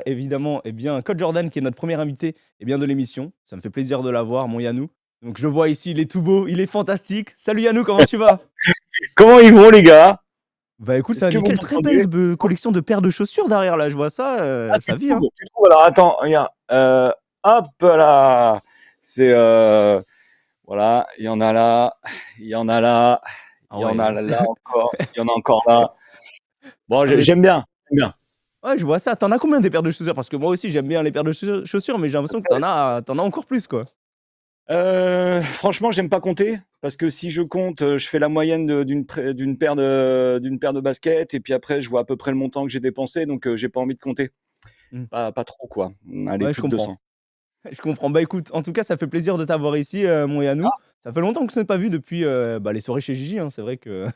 Évidemment, eh bien, Code Jordan, qui est notre premier invité de l'émission. Ça me fait plaisir de l'avoir, mon Yannou. Donc, je le vois ici, il est tout beau, il est fantastique. Salut Yannou, comment tu vas? Comment ils vont, les gars? Bah écoute, ça Est-ce va que vous nickel. Très belle m'entendez? collection de paires de chaussures derrière là. Je vois ça, Ah, ça vit, hein. tu trouves? Alors, attends, regarde. Hop là. C'est voilà, il y en a là, il y en a là, Ah il y en ouais, a là encore, il y en a encore là. Bon, ah, mais j'aime bien, j'aime bien. ouais, je vois ça. T'en as combien des paires de chaussures? Parce que moi aussi, j'aime bien les paires de chaussures, mais j'ai l'impression que t'en as encore plus, quoi. Franchement, j'aime pas compter parce que si je compte, je fais la moyenne d'une paire de baskets et puis après, je vois à peu près le montant que j'ai dépensé, donc j'ai pas envie de compter. Hmm. Pas trop, quoi. Allez, Ouais, je plus de comprends. 200. Je comprends. Bah écoute, en tout cas, ça fait plaisir de t'avoir ici, mon Yannou. Ça fait longtemps que je ne s'est pas vu depuis les soirées chez Gigi, hein. C'est vrai que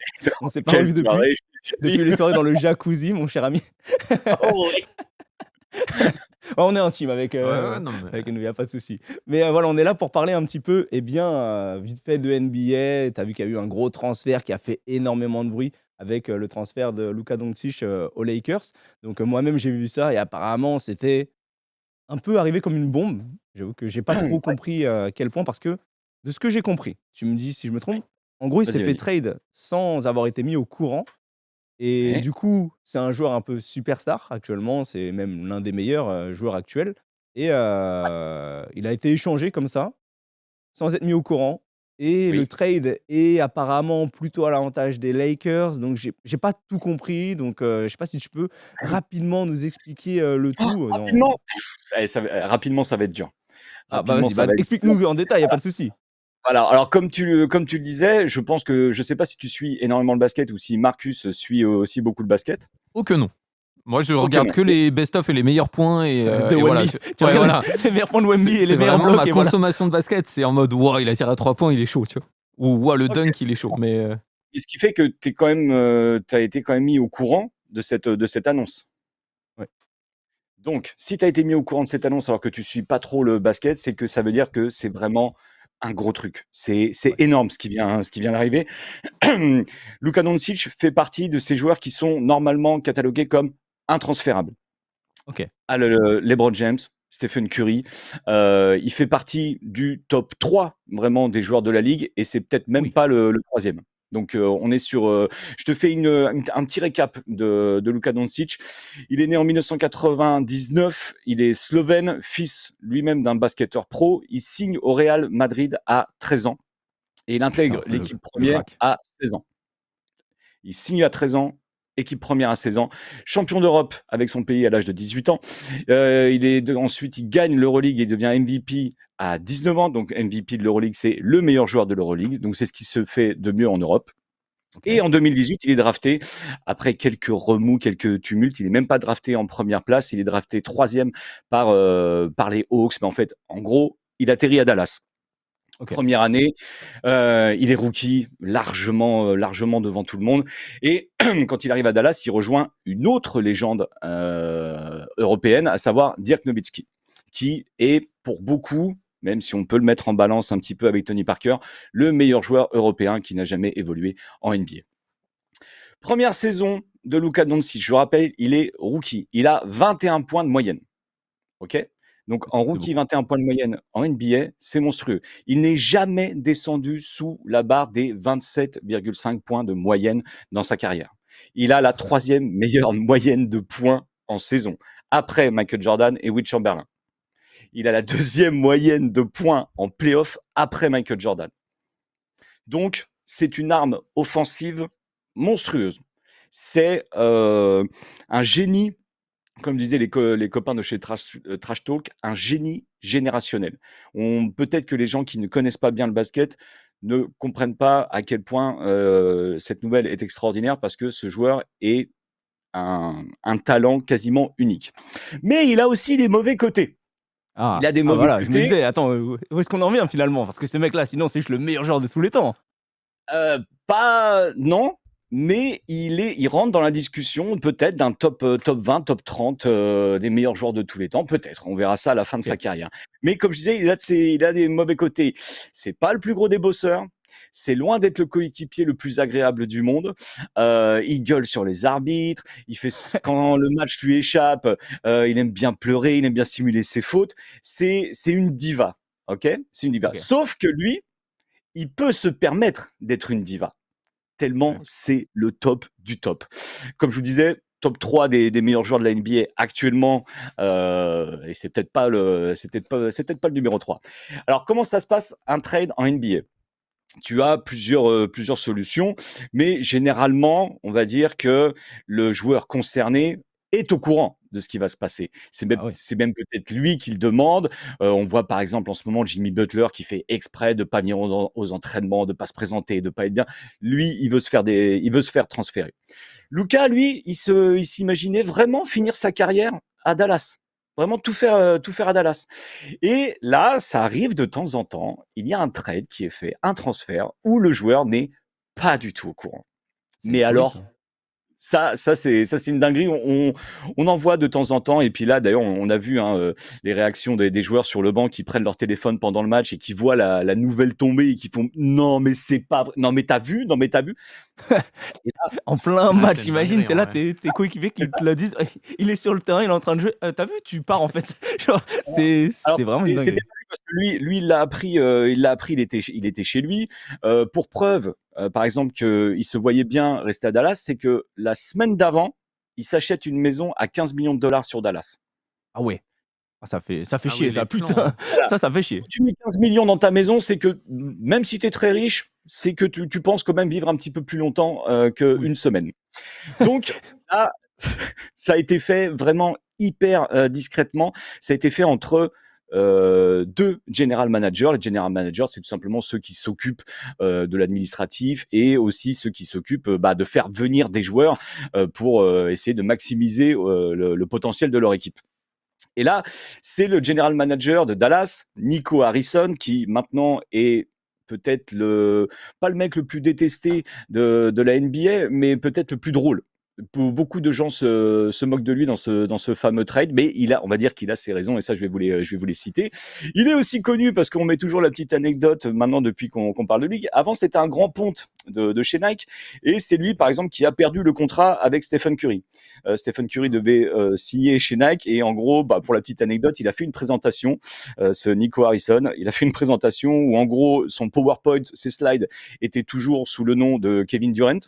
on s'est pas Quelle revu depuis. soirée, Gigi. Depuis les soirées dans le jacuzzi, mon cher ami. Oh oui. On est intime Ouais, ouais, non, mais. avec nous, il n'y a pas de souci. Mais voilà, on est là pour parler un petit peu, vite fait de NBA. Tu as vu qu'il y a eu un gros transfert qui a fait énormément de bruit avec le transfert de Luka Doncic aux Lakers. Donc moi-même, j'ai vu ça et apparemment, c'était un peu arrivé comme une bombe. J'avoue que j'ai pas trop compris à quel point parce que de ce que j'ai compris, tu me dis si je me trompe, en gros, il s'est Vas-y, fait vas-y. trade sans avoir été mis au courant et Ouais. du coup, c'est un joueur un peu superstar actuellement, c'est même l'un des meilleurs, joueurs actuels et il a été échangé comme ça, sans être mis au courant et le Oui. trade est apparemment plutôt à l'avantage des Lakers, donc j'ai pas tout compris, donc je sais pas si tu peux rapidement nous expliquer, le Oh, tout, dans rapidement? Allez, ouais. rapidement, ça va être dur. Ah bah Rapidement, vas-y, ça bah va être dur. explique-nous en détail, y a pas de souci. Alors comme tu le disais, je pense que je sais pas si tu suis énormément le basket ou si Marcus suit aussi beaucoup le basket. Oh que non. Moi, je Oh que regarde non. que les best-of et les meilleurs points De et voilà. Wemby. Tu Ouais, regardes voilà. les meilleurs points de Wemby et les C'est meilleurs vraiment blocs ma et voilà. consommation de basket. C'est en mode, wow, il a tiré à 3 points, il est chaud, tu vois. Ou, wow, le OK. dunk, il est chaud. Mais Et ce qui fait que tu es quand même, tu as été quand même mis au courant de cette annonce. Ouais. Donc, si tu as été mis au courant de cette annonce alors que tu suis pas trop le basket, c'est que ça veut dire que c'est vraiment un gros truc. C'est Ouais. énorme ce qui vient d'arriver. Luka Doncic fait partie de ces joueurs qui sont normalement catalogués comme intransférables. OK. Ah, LeBron James, Stephen Curry, il fait partie du top 3 vraiment des joueurs de la ligue et c'est peut-être même Oui. pas le 3e. Donc on est sur, je te fais un petit récap de Luka Doncic. Il est né en 1999, il est slovène, fils lui-même d'un basketteur pro. Il signe au Real Madrid à 13 ans et il intègre Putain, l'équipe le première crack. à 16 ans. Il signe à 13 ans, équipe première à 16 ans, champion d'Europe avec son pays à l'âge de 18 ans. Ensuite, il gagne l'Euroleague et devient MVP à 19 ans. Donc, MVP de l'Euroleague, c'est le meilleur joueur de l'Euroleague. Donc, c'est ce qui se fait de mieux en Europe. Et OK. en 2018, il est drafté, après quelques remous, quelques tumultes, il n'est même pas drafté en première place, il est drafté troisième par les Hawks. Mais en fait, en gros, il atterrit à Dallas. OK. Première année, il est rookie largement devant tout le monde et quand il arrive à Dallas, il rejoint une autre légende, européenne, à savoir Dirk Nowitzki, qui est pour beaucoup, même si on peut le mettre en balance un petit peu avec Tony Parker, le meilleur joueur européen qui n'a jamais évolué en NBA. Première saison de Luka Doncic, je rappelle, il est rookie, il a 21 points de moyenne. OK? Donc en C'est rookie, beaucoup. 21 points de moyenne en NBA, c'est monstrueux. Il n'est jamais descendu sous la barre des 27,5 points de moyenne dans sa carrière. Il a la troisième meilleure moyenne de points en saison, après Michael Jordan et Will Chamberlain. Il a la deuxième moyenne de points en playoff après Michael Jordan. Donc, c'est une arme offensive monstrueuse. C'est un génie, comme disaient les copains de chez Trash Talk, un génie générationnel. Peut-être que les gens qui ne connaissent pas bien le basket ne comprennent pas à quel point cette nouvelle est extraordinaire parce que ce joueur est un talent quasiment unique. Mais il a aussi des mauvais côtés. Il Ah, a des ah mauvais voilà, je me côtés. disais, attends, où est-ce qu'on en vient finalement? Parce que ce mec-là, sinon, c'est juste le meilleur joueur de tous les temps. Pas non, mais il rentre dans la discussion peut-être d'un top 20, top 30 des meilleurs joueurs de tous les temps, peut-être. On verra ça à la fin de sa Ok. carrière. Mais comme je disais, il a des mauvais côtés. C'est pas le plus gros des bosseurs. C'est loin d'être le coéquipier le plus agréable du monde. Il gueule sur les arbitres. Quand le match lui échappe, il aime bien pleurer, il aime bien simuler ses fautes. C'est une diva, ok? C'est une diva. Ok. Sauf que lui, il peut se permettre d'être une diva tellement Ouais. c'est le top du top. Comme je vous disais, top 3 des meilleurs joueurs de la NBA actuellement, et c'est peut-être pas le numéro 3. Alors, comment ça se passe un trade en NBA? Tu as plusieurs solutions, mais généralement, on va dire que le joueur concerné est au courant de ce qui va se passer. Ah oui. C'est même peut-être lui qui le demande. On voit par exemple en ce moment Jimmy Butler qui fait exprès de pas venir aux entraînements, de pas se présenter, de pas être bien. Lui, il veut se faire transférer. Luka, lui, il s'imaginait vraiment finir sa carrière à Dallas. Vraiment tout faire à Dallas. Et là, ça arrive de temps en temps, il y a un trade qui est fait, un transfert, où le joueur n'est pas du tout au courant. C'est une Mais folie, alors, ça. ça c'est une dinguerie. On en voit de temps en temps. Et puis là, d'ailleurs, on a vu hein, les réactions des joueurs sur le banc qui prennent leur téléphone pendant le match et qui voient la nouvelle tomber et qui font non, mais c'est pas vrai. Non, mais t'as vu? Non, mais t'as vu? Et là, En plein c'est match, C'est une imagine, dinguerie, t'es en là, vrai. tes coéquipiers c'est qui ça. te le disent, il est sur le terrain, il est en train de jouer. T'as vu, tu pars en fait. Genre, Alors, c'est vraiment une c'est bien dinguerie. vu parce que lui, il était chez lui. Pour preuve, par exemple, qu'il se voyait bien rester à Dallas, c'est que la semaine d'avant, il s'achète une maison à 15 millions de dollars sur Dallas. Ah ouais. Ah, ça fait Ah oui, chier, les ça, plans, putain. hein. Voilà. Ça fait chier. Quand tu mets 15 millions dans ta maison, c'est que même si tu es très riche, c'est que tu penses quand même vivre un petit peu plus longtemps Oui. qu'une semaine. Donc là, ça a été fait vraiment hyper discrètement. Ça a été fait entre deux general managers. Les general managers, c'est tout simplement ceux qui s'occupent de l'administratif et aussi ceux qui s'occupent de faire venir des joueurs pour essayer de maximiser le potentiel de leur équipe. Et là, c'est le general manager de Dallas, Nico Harrison, qui maintenant est peut-être pas le mec le plus détesté de la NBA, mais peut-être le plus drôle. Beaucoup de gens se moquent de lui dans ce fameux trade, mais on va dire qu'il a ses raisons, et ça, je vais vous les citer. Il est aussi connu parce qu'on met toujours la petite anecdote maintenant depuis qu'on parle de lui. Avant, c'était un grand ponte de chez Nike, et c'est lui, par exemple, qui a perdu le contrat avec Stephen Curry. Stephen Curry devait signer chez Nike, et en gros, pour la petite anecdote, il a fait une présentation, ce Nico Harrison, il a fait une présentation où en gros, son PowerPoint, ses slides étaient toujours sous le nom de Kevin Durant.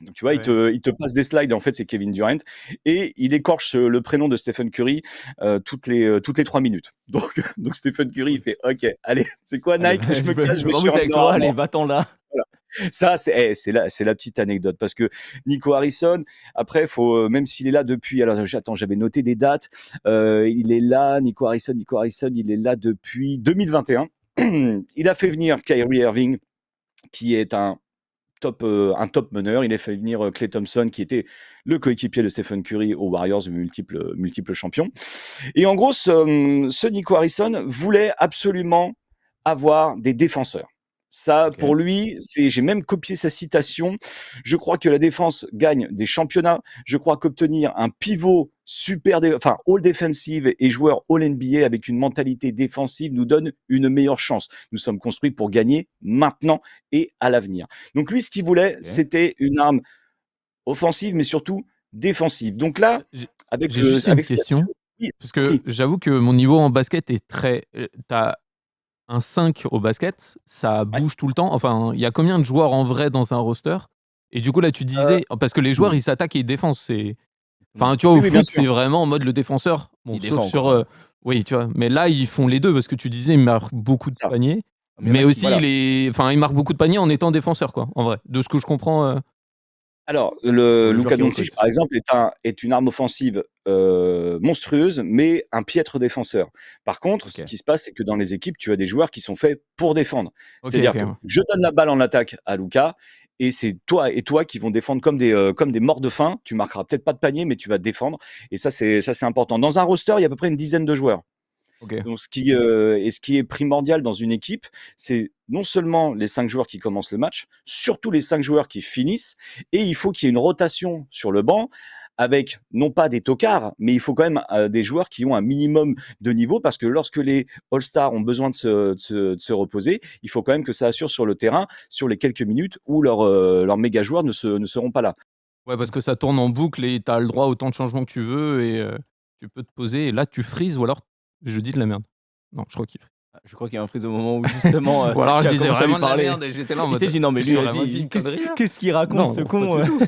Donc, tu vois, Ouais. il te passe des slides, et en fait, c'est Kevin Durant. Et il écorche le prénom de Stephen Curry toutes les 3 minutes. Donc Stephen Curry, il Oui. fait OK, allez, c'est quoi Allez, Nike? Je me je cache, je veux vais pas chez bosser avec Under toi, allez, Armour. va-t'en là. Voilà. Ça, c'est la petite anecdote. Parce que Nico Harrison, après, même s'il est là depuis. Alors, attends, j'avais noté des dates. Il est là, Nico Harrison, il est là depuis 2021. Il a fait venir Kyrie Irving, qui est un top meneur. Il a fait venir Klay Thompson, qui était le coéquipier de Stephen Curry aux Warriors, multiple champion. Et en gros, ce Nico Harrison voulait absolument avoir des défenseurs. Ça, Ok. pour lui, j'ai même copié sa citation. Je crois que la défense gagne des championnats. Je crois qu'obtenir un pivot enfin, all defensive et joueur all NBA avec une mentalité défensive nous donne une meilleure chance. Nous sommes construits pour gagner maintenant et à l'avenir. Donc lui, ce qu'il voulait, Ok. c'était une arme offensive, mais surtout défensive. Donc là, J'ai avec j'ai juste une avec ce qu'il a question, fait, oui, parce que oui, j'avoue que mon niveau en basket est très. T'as un 5 au basket, ça ouais. bouge tout le temps. Enfin, il y a combien de joueurs en vrai dans un roster? Et du coup, là, tu Euh, disais. Parce que les joueurs, ils s'attaquent et ils défendent. Hmm. Enfin, tu vois, oui, au oui, bien foot, sûr. c'est vraiment en mode le défenseur. Bon, Il sauf défend, sur. quoi. Ouais. Oui, tu vois. Mais là, ils font les deux parce que tu disais, ils marquent beaucoup de Ça. paniers. Mais il y en Mais a qui. aussi, Voilà. enfin, ils marquent beaucoup de paniers en étant défenseur, quoi. En vrai. De ce que je comprends. Alors, Pour les joueurs Luka qui Doncic, recrutent. par exemple, est une arme offensive monstrueuse, mais un piètre défenseur. Par contre, Ok. ce qui se passe, c'est que dans les équipes, tu as des joueurs qui sont faits pour défendre. Ok, C'est-à-dire ok. que je donne la balle en attaque à Luka, et c'est toi et toi qui vont défendre comme des morts de faim. Tu marqueras peut-être pas de panier, mais tu vas défendre. Et ça, c'est important. Dans un roster, il y a à peu près une dizaine de joueurs. Ok. Donc, ce qui est primordial dans une équipe, c'est non seulement les 5 joueurs qui commencent le match, surtout les 5 joueurs qui finissent, et il faut qu'il y ait une rotation sur le banc avec non pas des tocards, mais il faut quand même des joueurs qui ont un minimum de niveau, parce que lorsque les All-Stars ont besoin de se reposer, il faut quand même que ça assure sur le terrain sur les quelques minutes où leurs méga joueurs ne seront pas là. Ouais, parce que ça tourne en boucle et t'as le droit à autant de changements que tu veux et tu peux te poser et là tu frises ou alors je dis de la merde. Non, je crois qu'il frise. Je crois qu'il y a un freeze au moment où justement. Ou alors je tu as disais commencé à lui vraiment de la parler. merde et j'étais là en Il mode. s'est dit non mais lui j'ai vraiment vas-y, dit une connerie, là qu'est-ce qu'il raconte Non, ce pas con. du tout.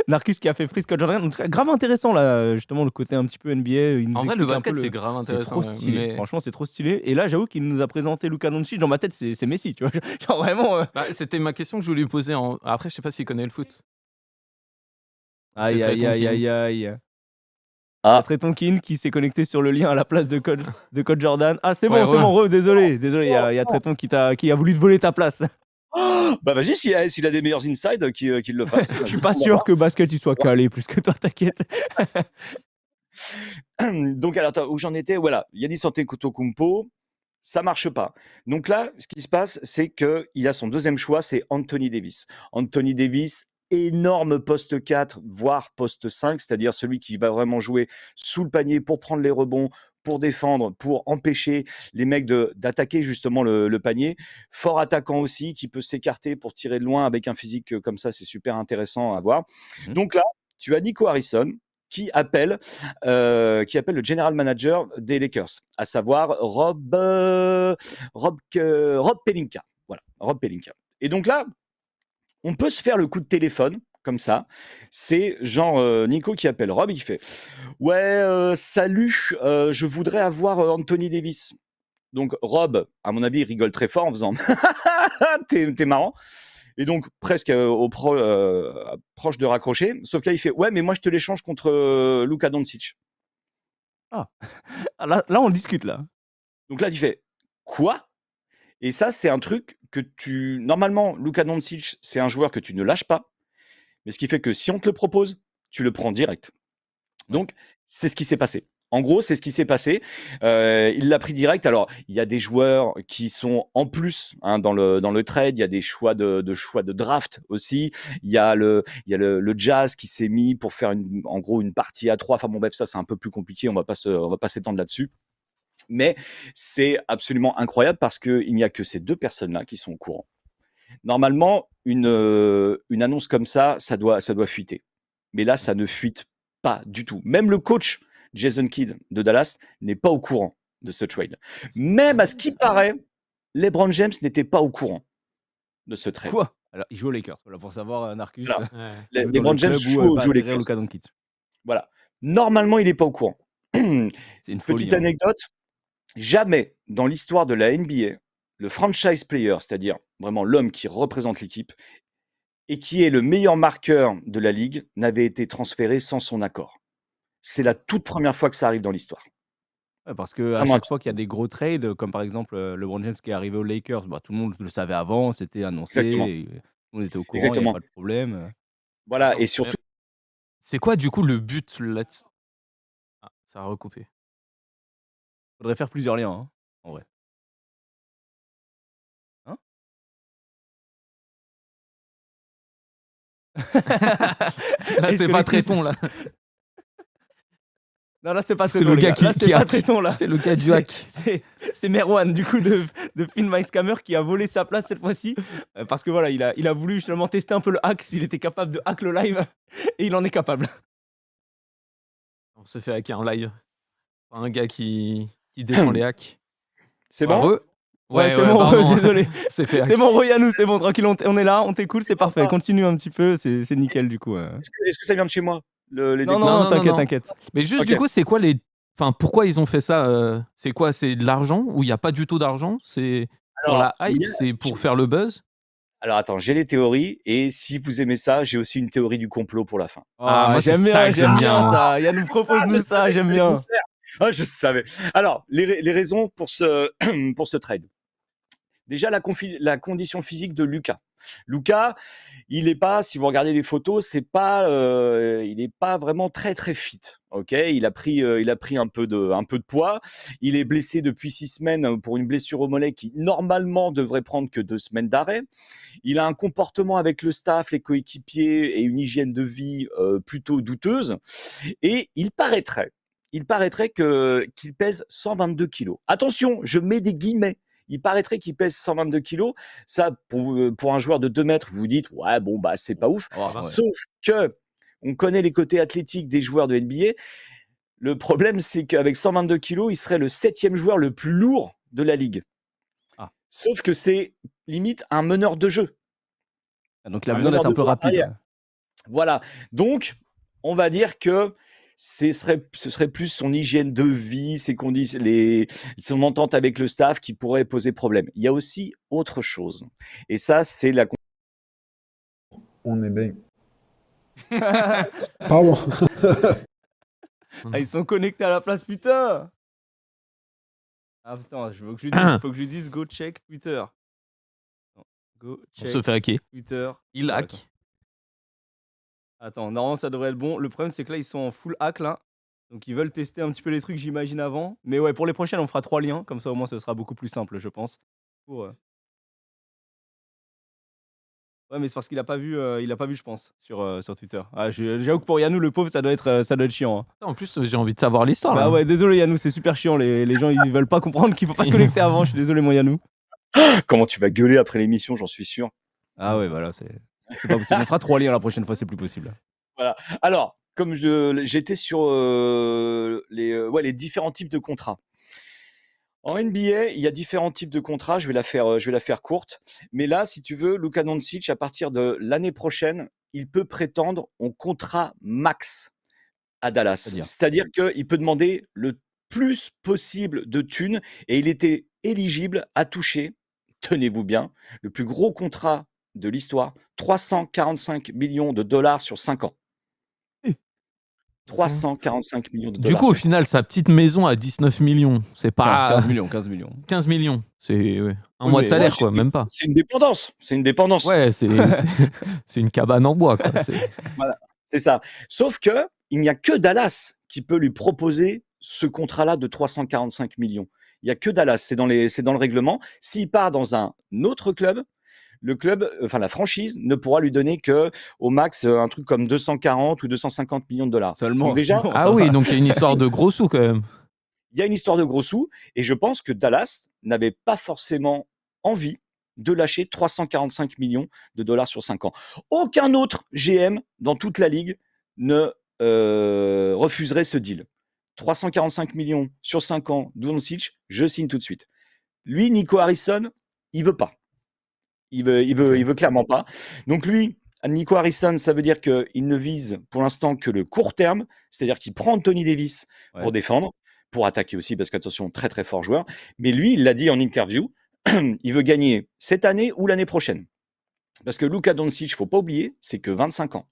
Narcus qui a fait freeze Scott Jordan. En tout cas, grave intéressant là, justement le côté un petit peu NBA. Il nous En vrai, explique le un peu basket, c'est grave C'est intéressant. trop stylé. mais- Franchement, c'est trop stylé. Et là, j'avoue qu'il nous a présenté Luka Doncic. Dans ma tête, c'est Messi, tu vois. Genre vraiment. Bah, c'était ma question que je voulais lui poser. Après, je sais pas s'il connaît le foot. Aïe, C'est aïe, Trey aïe, Tonkin. aïe, aïe. Il y a Ah, Trey Tonkin qui s'est connecté sur le lien à la place de Code Jordan. Ah, c'est bon, Ouais, c'est ouais. bon, désolé. Il y a Trey Tonkin qui a voulu te voler ta place. bah vas-y, s'il a des meilleurs inside, qu'il le fasse. Je suis pas sûr que basket il soit calé plus que toi, t'inquiète. Donc, alors, attends, où j'en étais? Voilà, Giannis Antetokounmpo, ça marche pas. Donc là, ce qui se passe, c'est qu'il a son deuxième choix, c'est Anthony Davis. Anthony Davis, énorme poste 4, voire poste 5, c'est-à-dire celui qui va vraiment jouer sous le panier pour prendre les rebonds, pour défendre, pour empêcher les mecs d'attaquer justement le panier. Fort attaquant aussi, qui peut s'écarter pour tirer de loin avec un physique comme ça, c'est super intéressant à voir. Mhm. Donc là, tu as Nico Harrison qui appelle le general manager des Lakers, à savoir Rob Pelinka. Voilà, Rob Pelinka. Et donc là, on peut se faire le coup de téléphone comme ça. C'est genre Nico qui appelle Rob, il fait ouais, salut, je voudrais avoir Anthony Davis. Donc Rob, à mon avis, il rigole très fort en faisant t'es marrant. Et donc presque proche de raccrocher. Sauf que là, il fait ouais, mais moi je te l'échange contre Luka Doncic. Ah, là, on discute là. Donc là, tu fais quoi? Et ça, c'est un truc que normalement, Luka Doncic, c'est un joueur que tu ne lâches pas. Mais ce qui fait que si on te le propose, tu le prends direct. Donc, c'est ce qui s'est passé. En gros, c'est ce qui s'est passé. Il l'a pris direct. Alors, il y a des joueurs qui sont en plus dans le trade. Il y a des choix de draft aussi. Il y a le Jazz qui s'est mis pour faire en gros une partie à 3. Enfin bon, bref, ça c'est un peu plus compliqué. On va pas s'étendre là-dessus. Mais c'est absolument incroyable parce qu'il n'y a que ces deux personnes-là qui sont au courant. Normalement, une annonce comme ça doit fuiter. Mais là, ça ne fuite pas du tout. Même le coach Jason Kidd de Dallas n'est pas au courant de ce trade. Même à ce qui paraît, LeBron James n'était pas au courant de ce trade. Quoi? Alors, il joue aux Lakers. Voilà, pour savoir, Narcus. Voilà. Ouais. il joue dans LeBron le James club où joue va aux atterrir Lakers. Luka Doncic. Voilà. Normalement, il n'est pas au courant. C'est une folie. Petite anecdote, jamais dans l'histoire de la NBA, le franchise player, c'est-à-dire vraiment l'homme qui représente l'équipe et qui est le meilleur marqueur de la ligue, n'avait été transféré sans son accord. C'est la toute première fois que ça arrive dans l'histoire. Ouais, parce que à Vraiment chaque fois qu'il y a des gros trades, comme par exemple LeBron James qui est arrivé aux Lakers, bah, tout le monde le savait avant, c'était annoncé, Exactement. et tout le monde était au courant, il n'y Exactement. avait pas de problème. Voilà, Attends, et surtout, C'est quoi du coup le but là Ah, ça a recoupé. Faudrait faire plusieurs liens, hein, en vrai. Hein? Là, Est-ce c'est que pas les Tréton là. Non, là, c'est pas C'est Tréton, le les gars gars. qui- Là, c'est qui pas hack. Tréton, là. C'est le gars du hack. C'est Merwan, du coup, de Film My Scammer qui a volé sa place cette fois-ci. Parce que voilà, il a voulu justement tester un peu le hack, s'il était capable de hack le live. Et il en est capable. On se fait hacker en live. Un gars qui défend les hacks. c'est bon? Re. Ouais, c'est bon, pardon. désolé. C'est fait hack. C'est bon, Yannou, c'est bon, tranquille, on est là, on t'écoute, c'est parfait. Continue un petit peu, c'est nickel du coup. Est-ce que ça vient de chez moi les Non, décos non, non, t'inquiète, non. t'inquiète. Mais juste Ok. du coup, c'est quoi les. Enfin, pourquoi ils ont fait ça C'est quoi? C'est de l'argent ou il n'y a pas du tout d'argent? C'est pour Alors, la hype? C'est pour faire le buzz? Alors attends, j'ai les théories, et si vous aimez ça, j'ai aussi une théorie du complot pour la fin. Ah, moi, c'est j'aime ça bien, que j'aime bien. ça. Yannou, propose-nous ça, j'aime bien. Ah, je savais. Alors, les raisons pour ce, pour ce trade. Déjà, la condition physique de Luka. Luka, il est pas, si vous regardez les photos, il n'est pas vraiment très très fit. Ok, il a pris un peu de poids. Il est blessé depuis 6 semaines pour une blessure au mollet qui normalement devrait prendre que 2 semaines d'arrêt. Il a un comportement avec le staff, les coéquipiers et une hygiène de vie plutôt douteuse. Et il paraîtrait qu'il pèse 122 kilos. Attention, je mets des guillemets. Il paraîtrait qu'il pèse 122 kilos. Ça, pour un joueur de 2 mètres, vous vous dites, ouais, bon, bah, c'est pas ouf. Oh, ouais. Sauf que on connaît les côtés athlétiques des joueurs de NBA. Le problème, c'est qu'avec 122 kilos, il serait le 7e joueur le plus lourd de la ligue. Ah. Sauf que c'est limite un meneur de jeu. Donc il a besoin d'être un peu rapide. Ouais. Voilà. Donc, on va dire que ce serait plus son hygiène de vie, son entente avec le staff qui pourrait poser problème. Il y a aussi autre chose. Et ça, c'est la... On est bien. Pardon. Ah, ils sont connectés à la place, putain. Ah putain, il faut que je lui dise go check Twitter. Go check On se fait hacker. Twitter. Il hack. Attends, normalement ça devrait être bon. Le problème c'est que là ils sont en full hack là. Donc ils veulent tester un petit peu les trucs j'imagine avant. Mais ouais, pour les prochaines on fera 3 liens. Comme ça au moins ce sera beaucoup plus simple je pense. Ouais mais c'est parce qu'il a pas vu je pense sur Twitter. Ah, j'avoue que pour Yannou le pauvre ça doit être chiant. Hein. En plus j'ai envie de savoir l'histoire. Bah là. ouais désolé Yannou c'est super chiant. Les gens ils veulent pas comprendre qu'il faut pas se connecter avant. Je suis désolé mon Yannou. Comment tu vas gueuler après l'émission, j'en suis sûr. Ah ouais voilà c'est pas possible. On fera 3 liens la prochaine fois c'est plus possible. Voilà. Alors, comme j'étais sur les différents types de contrats. En NBA, il y a différents types de contrats. Je vais la faire courte. Mais là, si tu veux, Luka Doncic, à partir de l'année prochaine, il peut prétendre au contrat max à Dallas. C'est-à-dire qu'il peut demander le plus possible de thunes et il était éligible à toucher, tenez-vous bien, le plus gros contrat de l'histoire, 345 millions de dollars sur 5 ans. 345 millions de dollars. Du coup, au final, sa petite maison à 19 millions, c'est pas... 15 millions. 15 millions, c'est un mois de salaire, quoi, même pas. C'est une dépendance. Ouais, c'est une cabane en bois, quoi. Voilà, c'est ça. Sauf que il n'y a que Dallas qui peut lui proposer ce contrat-là de 345 millions. Il n'y a que Dallas, c'est dans le règlement. S'il part dans un autre club, la franchise ne pourra lui donner que au max un truc comme 240 ou 250 millions de dollars. Seulement. Donc déjà, ah oui, donc il y a une histoire de gros sous quand même. Il y a une histoire de gros sous et je pense que Dallas n'avait pas forcément envie de lâcher 345 millions de dollars sur 5 ans. Aucun autre GM dans toute la ligue ne refuserait ce deal. 345 millions sur 5 ans, Doncic, je signe tout de suite. Lui, Nico Harrison, il veut pas. Il veut clairement pas. Donc lui, Nico Harrison, ça veut dire qu'il ne vise pour l'instant que le court terme, c'est-à-dire qu'il prend Anthony Davis pour défendre, pour attaquer aussi, parce qu'attention, très très fort joueur. Mais lui, il l'a dit en interview, il veut gagner cette année ou l'année prochaine. Parce que Luka Doncic, il ne faut pas oublier, c'est que 25 ans.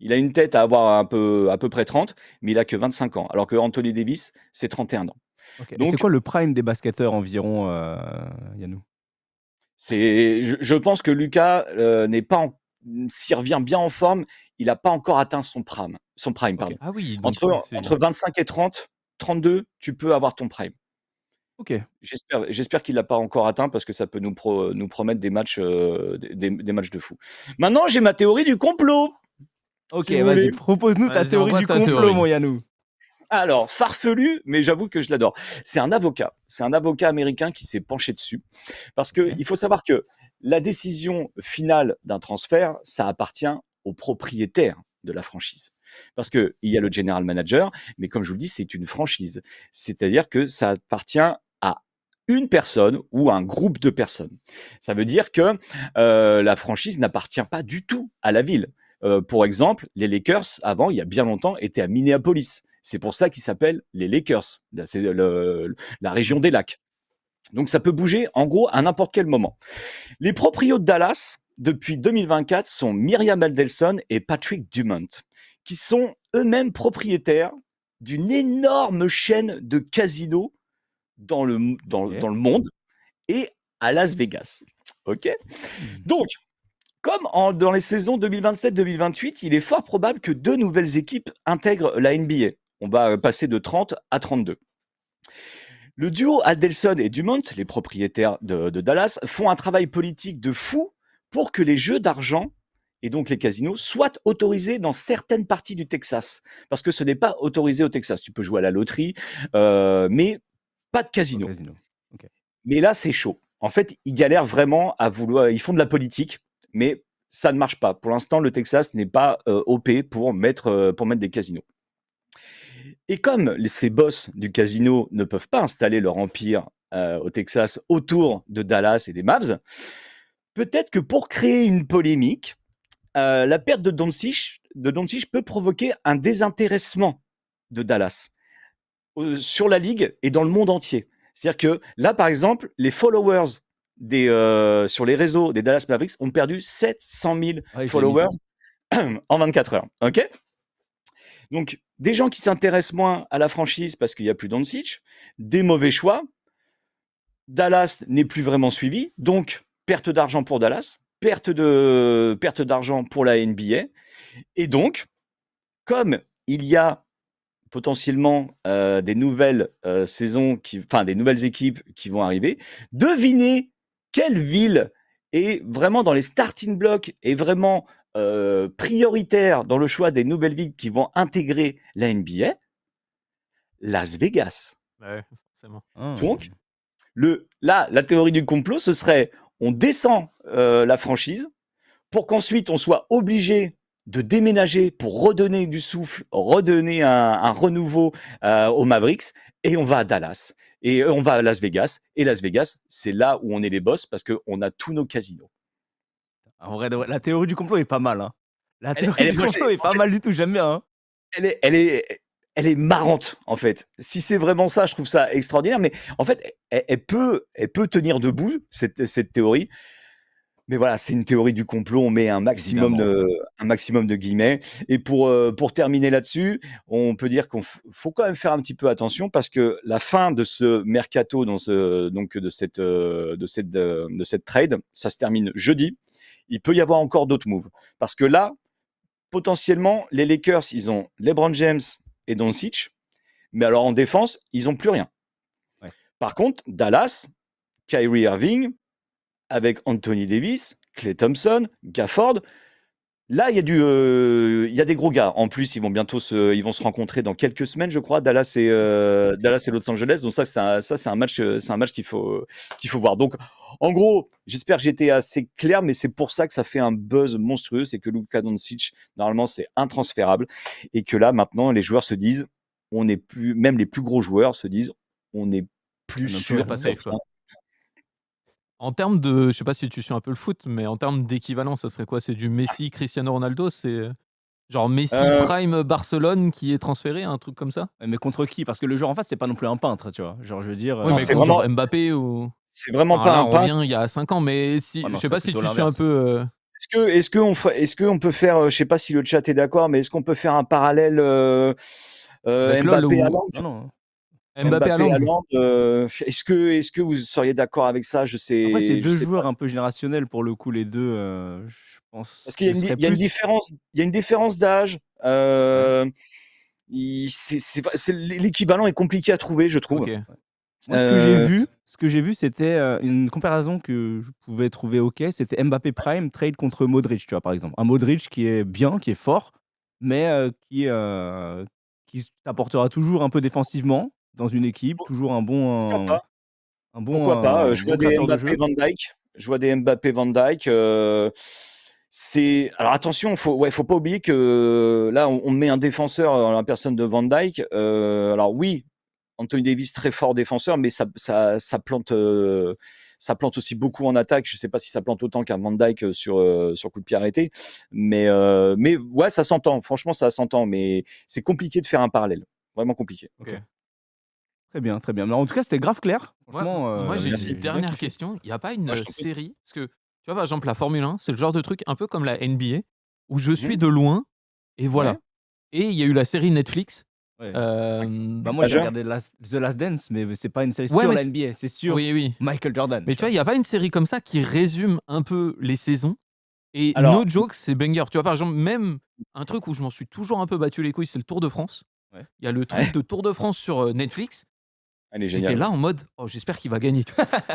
Il a une tête à avoir à peu près 30, mais il a que 25 ans. Alors que Anthony Davis, c'est 31 ans. Okay. Donc, c'est quoi le prime des basketteurs environ, Yannou? Je pense que Luka s'il revient bien en forme, il n'a pas encore atteint son prime. Pardon. Ah oui, donc entre 25 et 30, 32, tu peux avoir ton prime. Ok. J'espère qu'il l'a pas encore atteint parce que ça peut nous promettre des matchs, des matchs de fou. Maintenant, j'ai ma théorie du complot. Ok, si vas-y, propose-nous ta théorie du complot, mon Yannou. Alors, farfelu, mais j'avoue que je l'adore. C'est un avocat américain qui s'est penché dessus. Parce qu'il faut savoir que la décision finale d'un transfert, ça appartient au propriétaire de la franchise. Parce qu'il y a le general manager, mais comme je vous le dis, c'est une franchise. C'est-à-dire que ça appartient à une personne ou un groupe de personnes. Ça veut dire que la franchise n'appartient pas du tout à la ville. Pour exemple, les Lakers, avant, il y a bien longtemps, étaient à Minneapolis. C'est pour ça qu'ils s'appellent les Lakers. C'est la région des lacs. Donc, ça peut bouger, en gros, à n'importe quel moment. Les proprios de Dallas, depuis 2024, sont Myriam Aldelson et Patrick Dumont, qui sont eux-mêmes propriétaires d'une énorme chaîne de casinos dans le monde et à Las Vegas. OK ? Donc, Dans les saisons 2027-2028, il est fort probable que 2 nouvelles équipes intègrent la NBA. On va passer de 30 à 32. Le duo Adelson et Dumont, les propriétaires de Dallas, font un travail politique de fou pour que les jeux d'argent et donc les casinos soient autorisés dans certaines parties du Texas. Parce que ce n'est pas autorisé au Texas. Tu peux jouer à la loterie, mais pas de Au casino. casino. Ok. Mais là, c'est chaud. En fait, ils galèrent vraiment à vouloir. Ils font de la politique, mais ça ne marche pas. Pour l'instant, le Texas n'est pas OP pour mettre des casinos. Et comme ces boss du casino ne peuvent pas installer leur empire au Texas autour de Dallas et des Mavs, peut-être que pour créer une polémique, la perte de Doncic peut provoquer un désintéressement de Dallas sur la ligue et dans le monde entier. C'est-à-dire que là, par exemple, les followers sur les réseaux des Dallas Mavericks ont perdu 700 000 followers en 24 heures. Ok ? Donc, des gens qui s'intéressent moins à la franchise parce qu'il n'y a plus Doncic, des mauvais choix. Dallas n'est plus vraiment suivi, donc perte d'argent pour Dallas, perte d'argent pour la NBA. Et donc, comme il y a potentiellement des nouvelles des nouvelles équipes qui vont arriver, devinez quelle ville est vraiment dans les starting blocks et vraiment prioritaire dans le choix des nouvelles villes qui vont intégrer la NBA? Las Vegas. Ouais, forcément. Donc, la théorie du complot, ce serait on descend la franchise pour qu'ensuite on soit obligé de déménager pour redonner du souffle, redonner un renouveau aux Mavericks, et on va à Dallas, et on va à Las Vegas, et Las Vegas, c'est là où on est les boss parce qu'on a tous nos casinos. En vrai, la théorie du complot est pas mal. Hein. La théorie elle est- du moi, complot est pas mal du tout, j'aime bien. Hein. Elle est marrante, en fait. Si c'est vraiment ça, je trouve ça extraordinaire, mais en fait, elle peut tenir debout, cette théorie. Mais voilà, c'est une théorie du complot, on met un maximum de guillemets. Et pour terminer là-dessus, on peut dire faut quand même faire un petit peu attention parce que la fin de ce mercato, de cette trade, ça se termine jeudi. Il peut y avoir encore d'autres moves. Parce que là, potentiellement, les Lakers, ils ont LeBron James et Doncic, mais alors en défense, ils n'ont plus rien. Ouais. Par contre, Dallas, Kyrie Irving, avec Anthony Davis, Klay Thompson, Gafford. Là, il y a des gros gars. En plus, ils vont se rencontrer dans quelques semaines, je crois. Dallas et Los Angeles. Donc ça, c'est un match qu'il faut voir. Donc, en gros, j'espère que j'étais assez clair, mais c'est pour ça que ça fait un buzz monstrueux. C'est que Luka Doncic, normalement, c'est intransférable, et que là, maintenant, les joueurs se disent, même les plus gros joueurs se disent, on n'est plus sûr. Pas safe, quoi. En termes de, je sais pas si tu suis un peu le foot, mais en termes d'équivalent, ça serait quoi? C'est du Messi, Cristiano Ronaldo? C'est genre Messi Prime Barcelone qui est transféré, un truc comme ça? Mais contre qui? Parce que le joueur en face, c'est pas non plus un peintre, tu vois. Genre, je veux dire. Oui, mais c'est contre vraiment- genre Mbappé ou. C'est vraiment Enfin, pas là, un on peintre. revient il y a 5 ans, mais si, Ah non, je sais pas c'est si tu plutôt suis un l'inverse. peu. Est-ce qu'on peut faire, je sais pas si le chat est d'accord, mais est-ce qu'on peut faire un parallèle Avec LOL Mbappé ou- Haaland? Non, non. Mbappé Haaland. Haaland, est-ce que vous seriez d'accord avec ça? Je sais. Après, c'est je deux sais joueurs pas. un peu générationnels pour le coup, les deux. Je pense. Parce qu'il y a que ce serait il y a une plus- différence. Il y a une différence d'âge. L'équivalent est compliqué à trouver, je trouve. Ok. Moi, ce que j'ai vu, c'était une comparaison que je pouvais trouver ok. C'était Mbappé Prime trade contre Modric, tu vois, par exemple. Un Modric qui est bien, qui est fort, mais qui t'apportera toujours un peu défensivement dans une équipe, toujours un bon, Pourquoi pas? bon Je vois des créateur de Mbappé jeu. Van Dyke. Alors attention, faut pas oublier que là, on met un défenseur en la personne de Van Dyke. Alors oui, Anthony Davis, très fort défenseur, mais ça plante aussi beaucoup en attaque. Je ne sais pas si ça plante autant qu'un Van Dyke sur coup de pied arrêté. Mais ouais, ça s'entend. Franchement, ça s'entend. Mais c'est compliqué de faire un parallèle. Vraiment compliqué. Ok. Très bien, très bien. Mais en tout cas, c'était grave clair. Franchement, Moi, j'ai merci. une bien dernière kiffé. question. Il n'y a pas une Moi, je t'en prie. série? Parce que, tu vois, par exemple, la Formule 1, c'est le genre de truc un peu comme la NBA, où je suis de loin, et voilà. Ouais. Et il y a eu la série Netflix. Ouais. euh, Bah, moi, j'ai regardé The Last Dance, mais c'est pas une série Ouais, sur mais la NBA, c'est sur oui. Michael Jordan. Mais tu vois, il n'y a pas une série comme ça qui résume un peu les saisons Et Alors, no joke, c'est banger. Tu vois, par exemple, même un truc où je m'en suis toujours un peu battu les couilles, c'est le Tour de France. Ouais. Il y a le truc ouais, de Tour de France sur Netflix. elle est J'étais géniale. là en mode, oh, j'espère qu'il va gagner.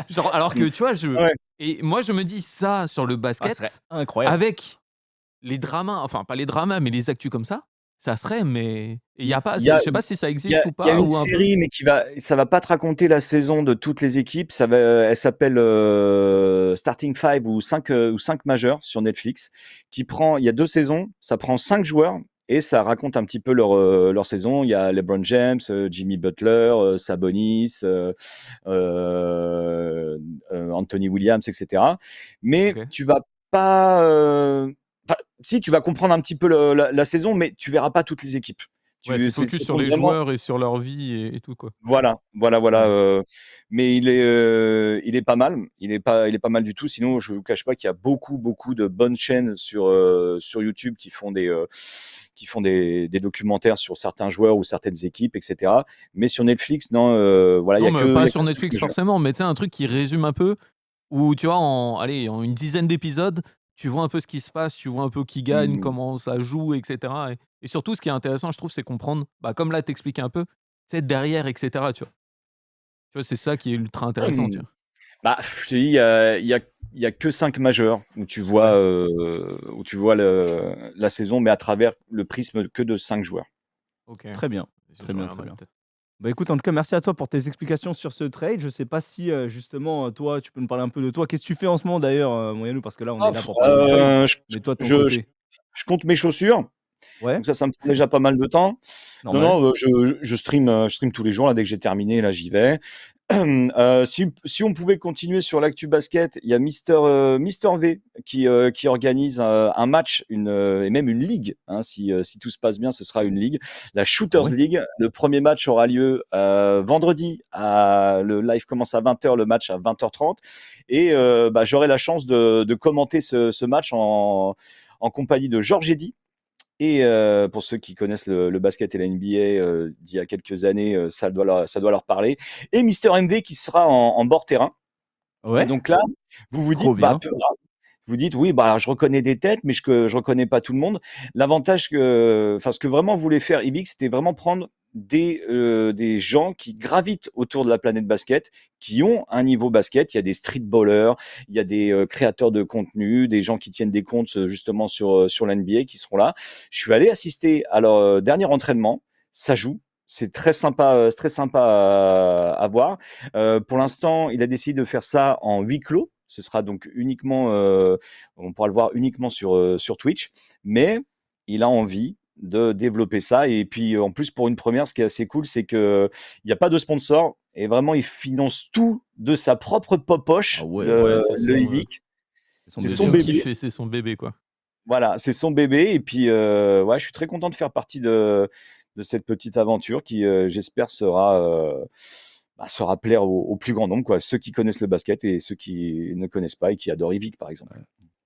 Genre, alors que Mm. tu vois, Ouais. et moi, je me dis ça sur le Ah, ce serait basket incroyable. avec les dramas, enfin, pas les dramas, mais les actus comme ça serait, mais il y Il a pas, il y a je sais pas si ça il y a existe ou il y a pas, une ou un peu. série, mais ça va pas te raconter la saison de toutes les équipes. Elle s'appelle Starting Five ou 5 majeurs sur Netflix. Il y a 2 saisons, ça prend 5 joueurs et ça raconte un petit peu leur saison. Il y a LeBron James, Jimmy Butler, Sabonis, Anthony Williams, etc. Mais Ok. tu vas pas. Enfin, si, tu vas comprendre un petit peu la saison, mais tu verras pas toutes les équipes. Ouais, c'est Ça focus sur compte les vraiment. joueurs et sur leur vie et tout, quoi. Voilà. Ouais. Mais il est pas mal. Il est pas mal du tout. Sinon, je vous cache pas qu'il y a beaucoup de bonnes chaînes sur YouTube qui font des documentaires sur certains joueurs ou certaines équipes, etc. Mais sur Netflix, non, voilà, Non, mais il pas y a sur que 5 Netflix majeurs. forcément, mais tu sais, un truc qui résume un peu, où tu vois, allez, en une dizaine d'épisodes, tu vois un peu ce qui se passe, tu vois un peu qui gagne, Hmm. comment ça joue, etc. Et surtout, ce qui est intéressant, je trouve, c'est comprendre, bah, comme là, t'expliquais un peu, c'est derrière, etc. Tu vois, c'est ça qui est ultra intéressant, tu vois. Bah, je te dis, il y a que 5 majeurs Ouais. où tu vois la saison, mais à travers le prisme que de 5 joueurs. Ok. Très bien. Je Très bien, très regarderai bien. peut-être. Bah écoute, en tout cas, merci à toi pour tes explications sur ce trade. Je sais pas si justement, toi, tu peux nous parler un peu de toi. Qu'est-ce que tu fais en ce moment d'ailleurs, mon Yannou, parce que là, on est Ah, là pour parler du trade. euh, Mais toi, de ton je, je, côté. je compte mes chaussures. Ouais, Donc ça me prend déjà pas mal de temps. Non, normal. non, je stream tous les jours. Là, dès que j'ai terminé, là, j'y vais. Si on pouvait continuer sur l'actu basket, il y a Mister V qui organise un match et même une ligue. Hein, si tout se passe bien, ce sera une ligue, la Ah Shooters ouais? League. Le premier match aura lieu vendredi. Le live commence à 20h, le match à 20h30. Et bah, j'aurai la chance de commenter ce match en compagnie de Georges Eddy. Et pour ceux qui connaissent le basket et la NBA d'il y a quelques années, ça doit leur parler. Et Mister MV qui sera en bord terrain. Et Ouais? donc là, vous vous dites, Trop bah, bien. vous dites, oui, bah, je reconnais des têtes, mais je reconnais pas tout le monde. Ce que vraiment voulait faire Ibix, c'était vraiment prendre des gens qui gravitent autour de la planète basket, qui ont un niveau basket. Il y a des streetballers, il y a des créateurs de contenu, des gens qui tiennent des comptes justement sur l'NBA qui seront là. Je suis allé assister à leur dernier entraînement. Ça joue. C'est très sympa à voir. Pour l'instant, il a décidé de faire ça en huis clos. Ce sera donc uniquement, on pourra le voir uniquement sur Twitch, mais il a envie de développer ça. Et puis en plus, pour une première, ce qui est assez cool, c'est qu'il n'y a pas de sponsor et vraiment, il finance tout de sa propre Ah poche, ouais, Ouais, le Evic. c'est son c'est C'est bébé, son son ouais. bébé. kiff et c'est son bébé, quoi. Voilà, c'est son bébé. Et puis, ouais, je suis très content de faire partie de cette petite aventure qui, j'espère, sera plaire au plus grand nombre, quoi. Ceux qui connaissent le basket et ceux qui ne connaissent pas et qui adorent Evic, par exemple.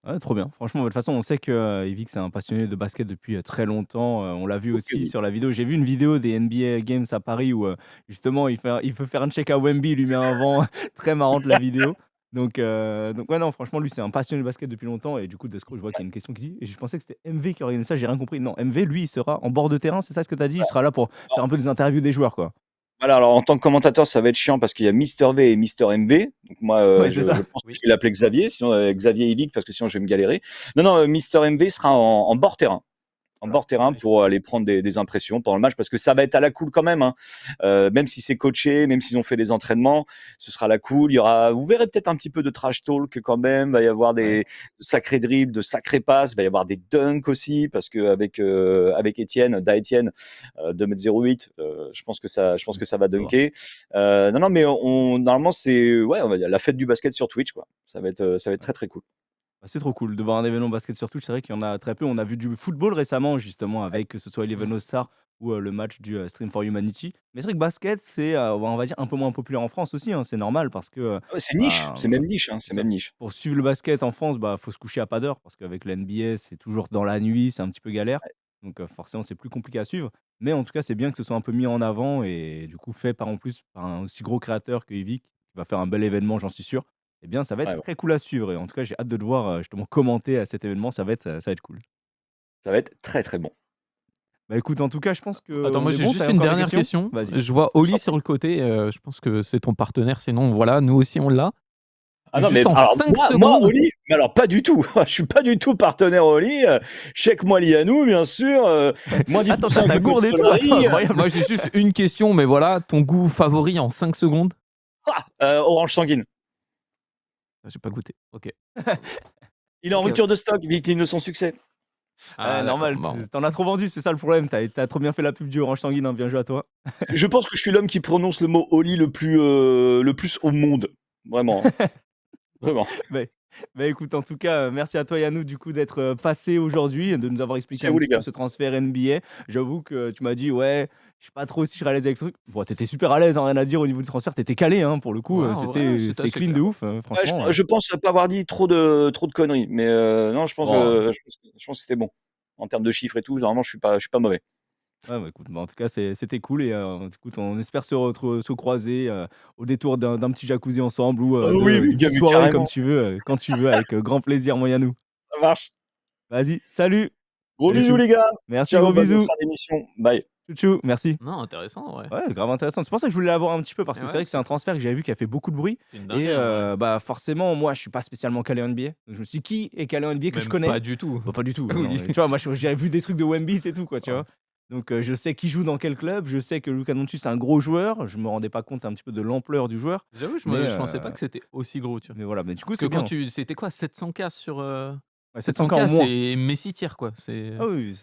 Ouais, trop bien. Franchement, de toute façon, on sait que Yvick, c'est un passionné de basket depuis très longtemps. On l'a vu Ok, aussi oui. sur la vidéo. J'ai vu une vidéo des NBA Games à Paris où justement il veut faire un check à Wemby, il lui met un vent. Très marrante la vidéo. Donc ouais, non, franchement, lui, c'est un passionné de basket depuis longtemps. Et du coup, Descro, je vois qu'il y a une question qui dit. Et je pensais que c'était MV qui organisait ça, j'ai rien compris. Non, MV, lui, il sera en bord de terrain, c'est ça ce que tu as dit? Il sera là pour faire un peu des interviews des joueurs, quoi. Voilà, alors en tant que commentateur, ça va être chiant parce qu'il y a Mister V et Mister MV. Donc moi, Ouais, c'est je ça. pense que Oui. je vais l'appeler Xavier, sinon Xavier Evic, parce que sinon je vais me galérer. Non, non, Mister MV sera en bord terrain. En Voilà. bord terrain Nice. pour aller prendre des impressions pendant le match parce que ça va être à la cool quand même, hein. Même si c'est coaché, même s'ils ont fait des entraînements, ce sera à la cool. Vous verrez peut-être un petit peu de trash talk quand même. Il va y avoir Ouais. des sacrés dribbles, de sacrés passes. Il va y avoir des dunks aussi parce que avec Étienne, Étienne, 2,08 m, je pense que ça va Ça va. dunker. Non, non, mais normalement c'est ouais, on va dire la fête du basket sur Twitch, quoi. Ça va être très très cool. Bah, c'est trop cool de voir un événement basket sur Twitch. C'est vrai qu'il y en a très peu. On a vu du football récemment, justement, avec que ce soit Eleven Mm. All-Star ou le match du Stream for Humanity. Mais c'est vrai que basket, c'est, on va dire, un peu moins populaire en France aussi, hein. C'est normal parce que, Ouais, c'est niche, bah, c'est même niche, hein, c'est c'est ça. même niche. Pour suivre le basket en France, bah, faut se coucher à pas d'heure parce qu'avec le NBA, c'est toujours dans la nuit, c'est un petit peu galère. Donc forcément, c'est plus compliqué à suivre. Mais en tout cas, c'est bien que ce soit un peu mis en avant et du coup fait par en plus par un aussi gros créateur que Yvick, qui va faire un bel événement, j'en suis sûr. eh bien, ça va Ouais, être ouais. très cool à suivre. Et en tout cas, j'ai hâte de te voir justement commenter à cet événement. Ça va être cool. Ça va être très, très bon. Bah écoute, en tout cas, je pense Attends, qu'on moi est j'ai bon. juste T'as une encore des dernière questions? question. Vas-y. Je vois Je t'en Oli sur prie. le côté. Je pense que c'est ton partenaire. Sinon, voilà, nous aussi on l'a. Ah non, mais Juste en alors 5 moi, secondes. Oli, mais alors pas du tout. Je suis pas du tout partenaire Oli. Chèque-moi Lianou, bien sûr. Moins Attends, 10% t'as avec ta le code gourde et tout? Attends, Solary. incroyable. Moi j'ai juste une question, mais voilà, ton goût favori en 5 secondes. Orange Sanguine. Ah, j'ai pas goûté. Ok. Il est en Ok, ok. rupture de stock, victime de son succès. Ah, d'accord. Normal, Bon. t'en as trop vendu, c'est ça le problème. T'as trop bien fait la pub du Orange Sanguine, hein, bien joué à toi. Je pense que je suis l'homme qui prononce le mot Oli le plus au monde. Vraiment. Vraiment. Bah, bah écoute, en tout cas, merci à toi Yannou du coup d'être passé aujourd'hui, de nous avoir expliqué C'est à un vous, petit les peu gars. ce transfert NBA. J'avoue que tu m'as dit, ouais, je sais pas trop si je serais à l'aise avec ce truc. Bon, t'étais super à l'aise, hein, rien à dire au niveau du transfert, t'étais calé, hein, pour le coup, Ouais, en vrai, c'était c'était assez clean de clair. ouf, franchement. Je pense pas avoir dit trop de conneries. Mais non, je pense, Bon, je pense que c'était bon. En termes de chiffres et tout, normalement, je suis pas mauvais. ouais, bah, écoute, bah, en tout cas, c'était cool et écoute, on espère se croiser au détour d'un petit jacuzzi ensemble ou Oui, d'une petite mais soirée comme carrément. tu veux, quand tu veux, avec grand plaisir, mon Yannou. Ça marche. Vas-y, salut! Gros Salut bisous, chou. les gars. Merci, Ciao, gros bonne bisous. fin d'émission. Bye. Chou chou, merci. Non, intéressant, ouais. Ouais, grave intéressant. C'est pour ça que je voulais l'avoir un petit peu parce Et que c'est ouais, vrai que c'est un transfert que j'avais vu qui a fait beaucoup de bruit. c'est une Et dinguerie, en vrai. bah forcément, moi, je suis pas spécialement calé en NBA. Donc je me suis dit, qui est calé en NBA que je Même connais? pas du tout. Bah, pas du tout. Oui. Non. Et tu vois, moi, j'ai vu des trucs de Wemby, c'est tout, quoi, tu Ouais. vois. Donc je sais qui joue dans quel club. Je sais que Luka Doncic, c'est un gros joueur. Je me rendais pas compte un petit peu de l'ampleur du joueur. J'avoue, Mais, je pensais pas que c'était aussi gros, tu vois. mais voilà, mais du coup, Parce que c'est bien. c'était quoi, 700K sur. Ouais, 700K en 700K, moins. c'est Messi tiers, quoi. C'est Ah oui,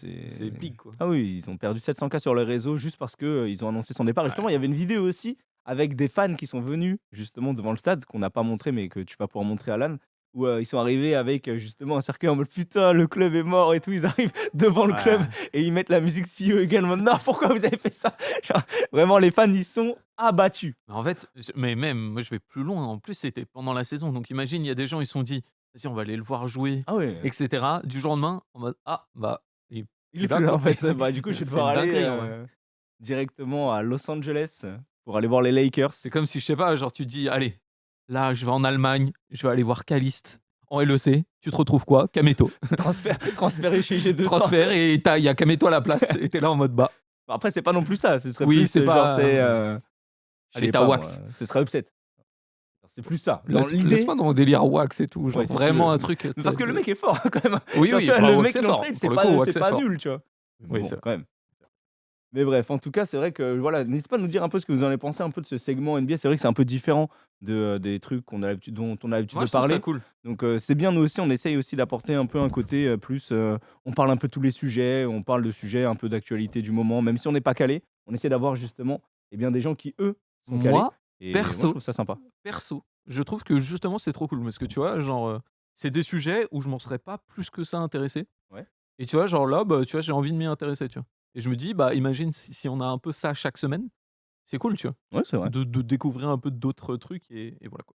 big, quoi. Ah oui, ils ont perdu 700K sur les réseaux juste parce que ils ont annoncé son départ. Et justement, Ouais. il y avait une vidéo aussi avec des fans qui sont venus justement devant le stade, qu'on n'a pas montré, mais que tu vas pouvoir montrer à Alan, où ils sont arrivés avec justement un cercueil en mode putain, le club est mort et tout. Ils arrivent devant le club Ouais. et ils mettent la musique See You Again. Non, pourquoi vous avez fait ça? Genre, vraiment, les fans, ils sont abattus. Mais en fait, mais même, moi je vais plus loin. En plus, c'était pendant la saison. Donc imagine, il y a des gens, ils se sont dit, vas-y, on va aller le voir jouer, Ah ouais, etc. Du jour au lendemain, en mode, ah, bah, il il est là, plus là quoi. en fait. Bah, du coup, je vais C'est devoir une aller dinguerie, en vrai. directement à Los Angeles pour aller voir les Lakers. C'est comme si, je sais pas, genre tu te dis, allez, là, je vais en Allemagne, je vais aller voir Caliste en LEC. Tu te retrouves quoi? Kameto. Transféré chez G200. Transfert et il y a Kameto à la place. Et t'es là en mode, bah, Bon, après, c'est pas non plus ça. Ce serait oui, plus c'est genre, pas. c'est. Je Allez, sais t'as pas, Wax. moi, ce serait upset. C'est plus ça. Dans l'idée. Laisse-moi dans le délire Wax et tout. Genre Ouais, si tu vraiment veux. un truc. Parce que le mec est fort quand même. Oui, Genre, oui, tu vois, bah, le Wax mec est qui fort. l'entraîne, Pour le coup, Wax c'est est pas fort. nul, tu vois. Oui, Bon, c'est vrai. quand même. Mais bref, en tout cas, c'est vrai que voilà, n'hésitez pas à nous dire un peu ce que vous en avez pensé un peu de ce segment NBA. C'est vrai que c'est un peu différent des trucs dont on a l'habitude Moi, de je trouve ça parler. cool. Donc c'est bien, nous aussi, on essaye aussi d'apporter un peu un côté plus. On parle un peu de tous les sujets, on parle de sujets un peu d'actualité du moment, même si on n'est pas calé. On essaie d'avoir justement des gens qui, eux, sont calés. Moi, Et moi, je perso, trouve ça sympa. je trouve que justement, c'est trop cool. Parce que tu vois, genre, c'est des sujets où je m'en serais pas plus que ça intéressé. Ouais. Et tu vois, genre là, bah, tu vois, j'ai envie de m'y intéresser, tu vois. Et je me dis, bah, imagine si on a un peu ça chaque semaine, c'est cool, tu vois, Ouais, c'est vrai. de découvrir un peu d'autres trucs et voilà quoi.